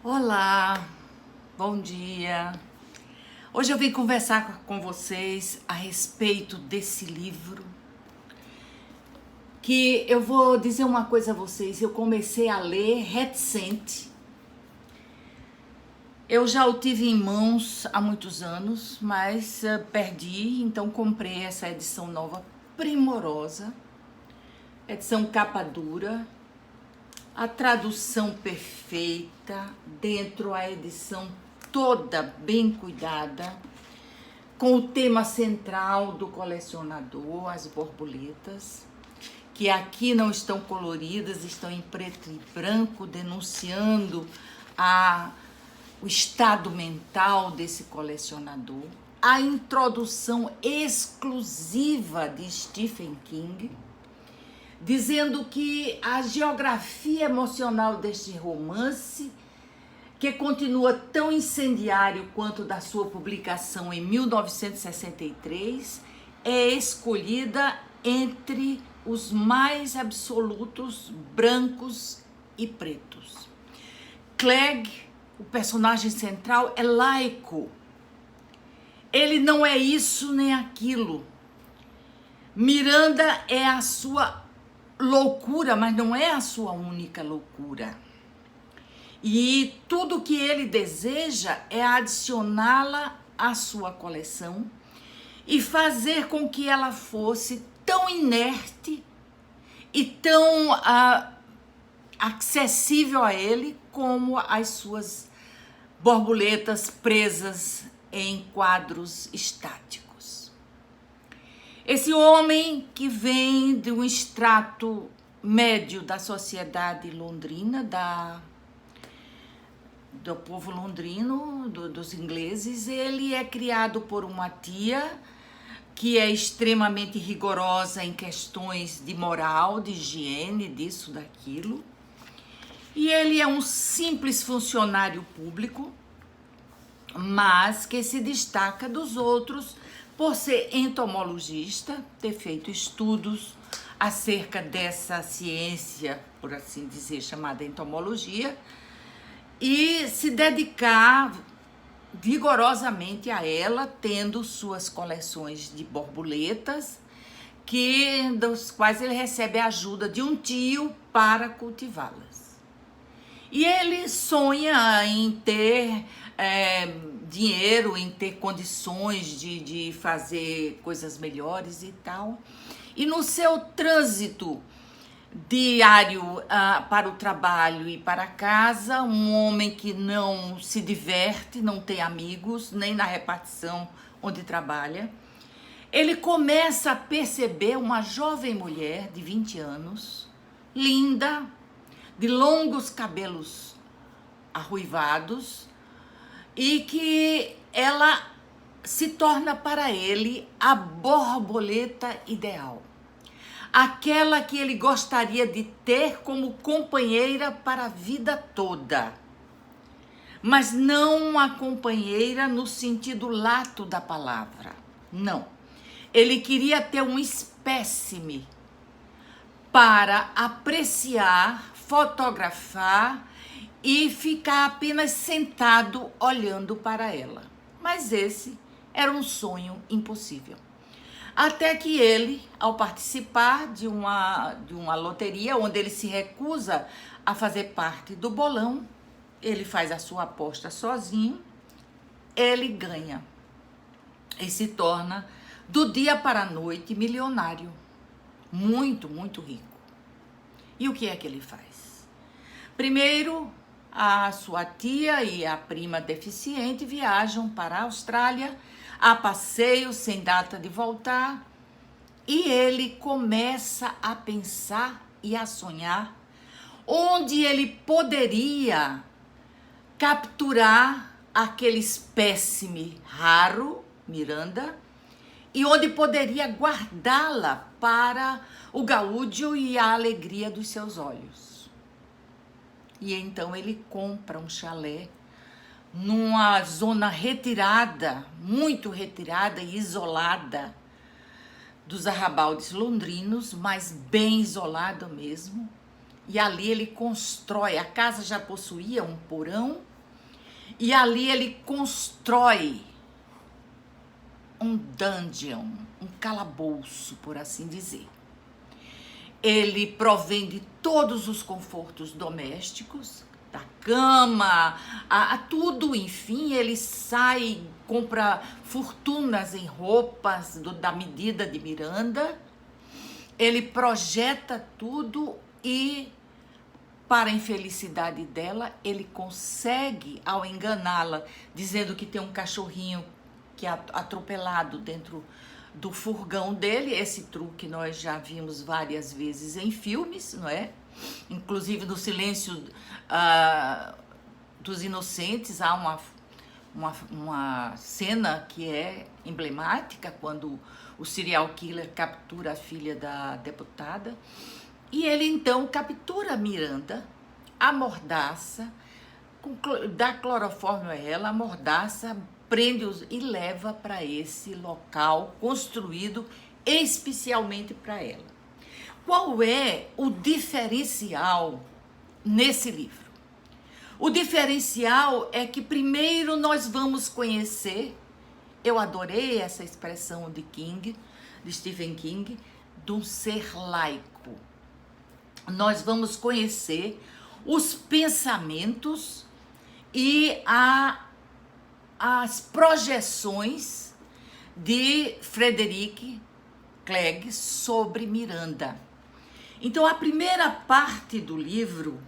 Olá, bom dia. Hoje eu vim conversar com vocês a respeito desse livro, que eu vou dizer uma coisa a vocês, eu comecei a ler reticente. Eu já o tive em mãos há muitos anos, mas perdi, então comprei essa edição nova primorosa, edição capa dura, a tradução perfeita, dentro a edição toda bem cuidada, com o tema central do colecionador, as borboletas, que aqui não estão coloridas, estão em preto e branco, denunciando o estado mental desse colecionador, a introdução exclusiva de Stephen King, dizendo que a geografia emocional deste romance, que continua tão incendiário quanto da sua publicação em 1963, é escolhida entre os mais absolutos brancos e pretos. Clegg, o personagem central, é laico. Ele não é isso nem aquilo. Miranda é a sua loucura, mas não é a sua única loucura. E tudo que ele deseja é adicioná-la à sua coleção e fazer com que ela fosse tão inerte e tão acessível a ele como as suas borboletas presas em quadros estáticos. Esse homem que vem de um extrato médio da sociedade londrina, do povo londrino, dos ingleses, ele é criado por uma tia que é extremamente rigorosa em questões de moral, de higiene, disso, daquilo. E ele é um simples funcionário público, mas que se destaca dos outros por ser entomologista, ter feito estudos acerca dessa ciência, por assim dizer, chamada entomologia, e se dedicar vigorosamente a ela, tendo suas coleções de borboletas, dos quais ele recebe a ajuda de um tio para cultivá-las. E ele sonha em ter dinheiro, em ter condições de fazer coisas melhores e tal. E no seu trânsito diário para o trabalho e para casa, um homem que não se diverte, não tem amigos, nem na repartição onde trabalha, ele começa a perceber uma jovem mulher de 20 anos, linda, de longos cabelos arruivados, e que ela se torna para ele a borboleta ideal. Aquela que ele gostaria de ter como companheira para a vida toda. Mas não uma companheira no sentido lato da palavra. Não. Ele queria ter um espécime para apreciar, fotografar e ficar apenas sentado olhando para ela. Mas esse era um sonho impossível. Até que ele, ao participar de uma loteria, onde ele se recusa a fazer parte do bolão, ele faz a sua aposta sozinho, ele ganha e se torna, do dia para a noite, milionário. Muito, muito rico. E o que é que ele faz? Primeiro, a sua tia e a prima deficiente viajam para a Austrália a passeio, sem data de voltar, e ele começa a pensar e a sonhar onde ele poderia capturar aquele espécime raro, Miranda, e onde poderia guardá-la para o gaúdio e a alegria dos seus olhos. E então ele compra um chalé numa zona retirada, muito retirada e isolada dos arrabaldes londrinos, mas bem isolado mesmo, e ali ele constrói. A casa já possuía um porão e ali ele constrói um dungeon, um calabouço, por assim dizer. Ele provém de todos os confortos domésticos, da cama, a tudo, enfim. Ele sai, compra fortunas em roupas da medida de Miranda. Ele projeta tudo e, para a infelicidade dela, ele consegue, ao enganá-la, dizendo que tem um cachorrinho que é atropelado dentro do furgão dele. Esse truque nós já vimos várias vezes em filmes, não é? Inclusive no Silêncio dos Inocentes há uma cena que é emblemática, quando o serial killer captura a filha da deputada. E ele então captura Miranda, amordaça, dá clorofórmio a ela, amordaça, prende-os e leva para esse local construído especialmente para ela. Qual é o diferencial nesse livro? O diferencial é que primeiro nós vamos conhecer, eu adorei essa expressão de Stephen King, de um ser laico. Nós vamos conhecer os pensamentos e as projeções de Frederick Clegg sobre Miranda. Então, a primeira parte do livro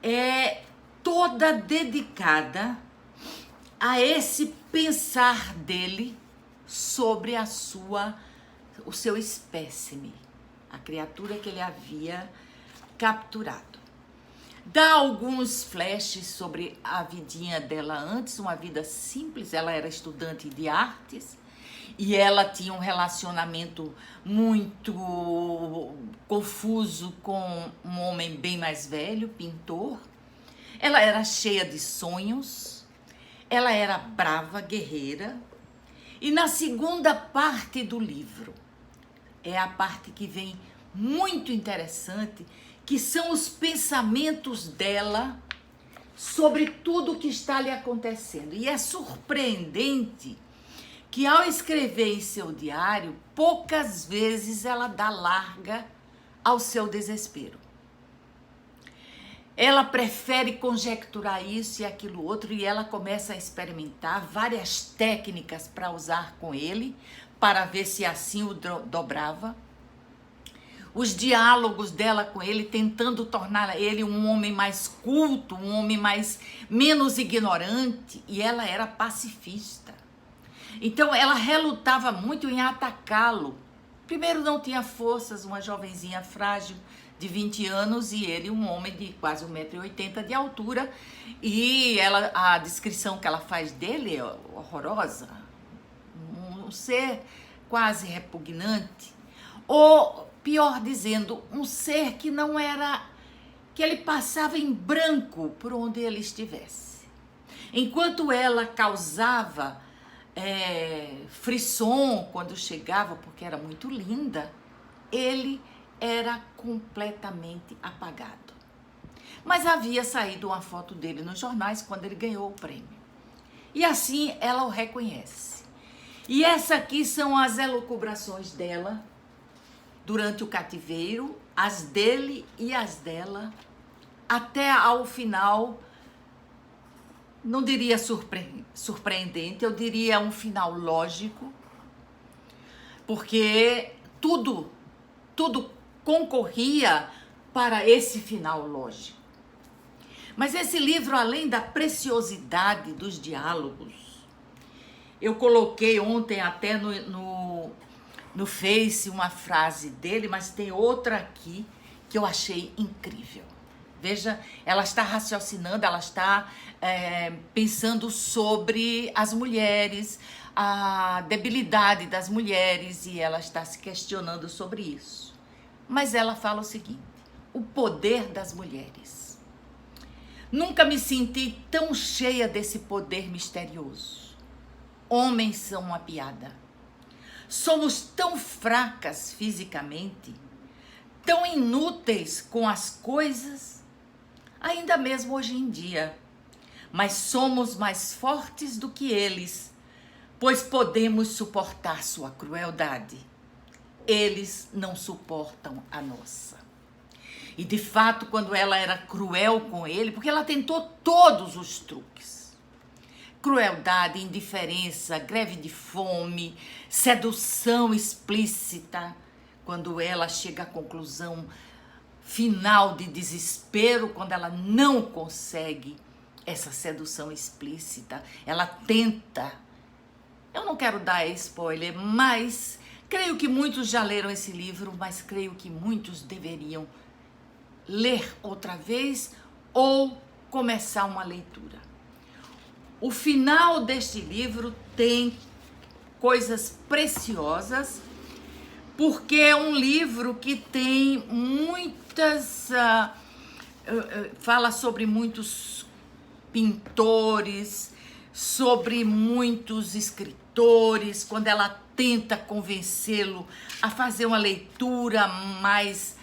é toda dedicada a esse pensar dele sobre o seu espécime, a criatura que ele havia capturado. Dá alguns flashes sobre a vidinha dela antes, uma vida simples. Ela era estudante de artes e ela tinha um relacionamento muito confuso com um homem bem mais velho, pintor. Ela era cheia de sonhos, ela era brava, guerreira. E na segunda parte do livro, é a parte que vem muito interessante, que são os pensamentos dela sobre tudo o que está lhe acontecendo. E é surpreendente que, ao escrever em seu diário, poucas vezes ela dá larga ao seu desespero. Ela prefere conjecturar isso e aquilo outro, e ela começa a experimentar várias técnicas para usar com ele, para ver se assim o dobrava. Os diálogos dela com ele, tentando tornar ele um homem mais culto, um homem menos ignorante, e ela era pacifista. Então ela relutava muito em atacá-lo. Primeiro, não tinha forças, uma jovenzinha frágil de 20 anos e ele um homem de quase 1,80 m de altura, e a descrição que ela faz dele é horrorosa, um ser quase repugnante, ou pior dizendo, um ser que não era, que ele passava em branco por onde ele estivesse. Enquanto ela causava frisson quando chegava, porque era muito linda, ele era completamente apagado. Mas havia saído uma foto dele nos jornais quando ele ganhou o prêmio. E assim ela o reconhece. E essa aqui são as elucubrações dela durante o cativeiro, as dele e as dela, até ao final, não diria surpreendente, eu diria um final lógico, porque tudo concorria para esse final lógico. Mas esse livro, além da preciosidade dos diálogos, eu coloquei ontem até no Face uma frase dele, mas tem outra aqui que eu achei incrível. Veja, ela está raciocinando, ela está pensando sobre as mulheres, a debilidade das mulheres, e ela está se questionando sobre isso. Mas ela fala o seguinte: o poder das mulheres. Nunca me senti tão cheia desse poder misterioso. Homens são uma piada. Somos tão fracas fisicamente, tão inúteis com as coisas, ainda mesmo hoje em dia. Mas somos mais fortes do que eles, pois podemos suportar sua crueldade. Eles não suportam a nossa. E de fato, quando ela era cruel com ele, porque ela tentou todos os truques. Crueldade, indiferença, greve de fome, sedução explícita. Quando ela chega à conclusão final de desespero, quando ela não consegue essa sedução explícita, ela tenta. Eu não quero dar spoiler, mas creio que muitos já leram esse livro, mas creio que muitos deveriam ler outra vez ou começar uma leitura. O final deste livro tem coisas preciosas, porque é um livro que tem muitas... fala sobre muitos pintores, sobre muitos escritores, quando ela tenta convencê-lo a fazer uma leitura mais,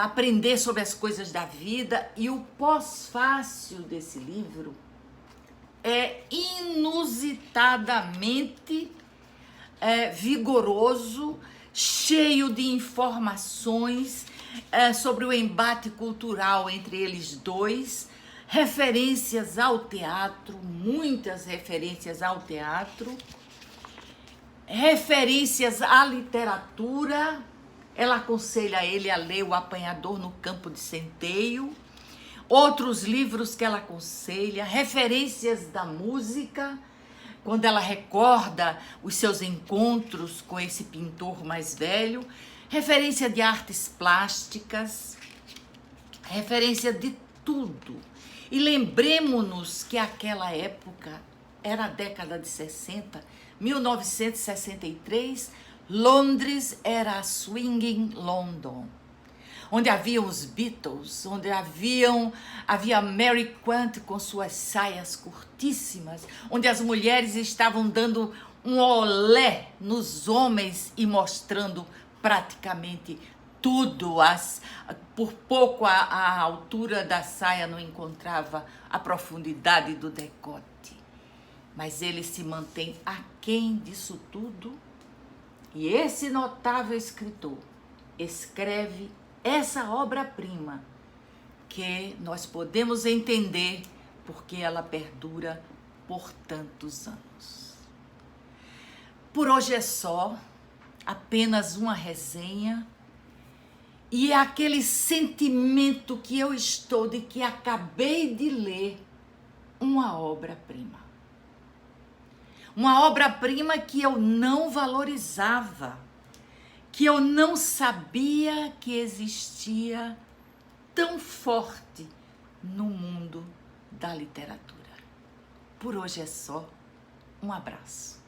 aprender sobre as coisas da vida. E o pós-fácil desse livro é inusitadamente vigoroso, cheio de informações sobre o embate cultural entre eles dois, referências ao teatro, muitas referências ao teatro, referências à literatura. Ela aconselha ele a ler O Apanhador no Campo de Centeio, outros livros que ela aconselha, referências da música, quando ela recorda os seus encontros com esse pintor mais velho, referência de artes plásticas, referência de tudo. E lembremos-nos que aquela época era a década de 60, 1963, Londres era a swinging London, onde haviam os Beatles, onde havia Mary Quant com suas saias curtíssimas, onde as mulheres estavam dando um olé nos homens e mostrando praticamente tudo. Por pouco a altura da saia não encontrava a profundidade do decote. Mas ele se mantém aquém disso tudo. E esse notável escritor escreve essa obra-prima que nós podemos entender porque ela perdura por tantos anos. Por hoje é só, apenas uma resenha. E é aquele sentimento que eu estou de que acabei de ler uma obra-prima. Uma obra-prima que eu não valorizava, que eu não sabia que existia tão forte no mundo da literatura. Por hoje é só. Um abraço.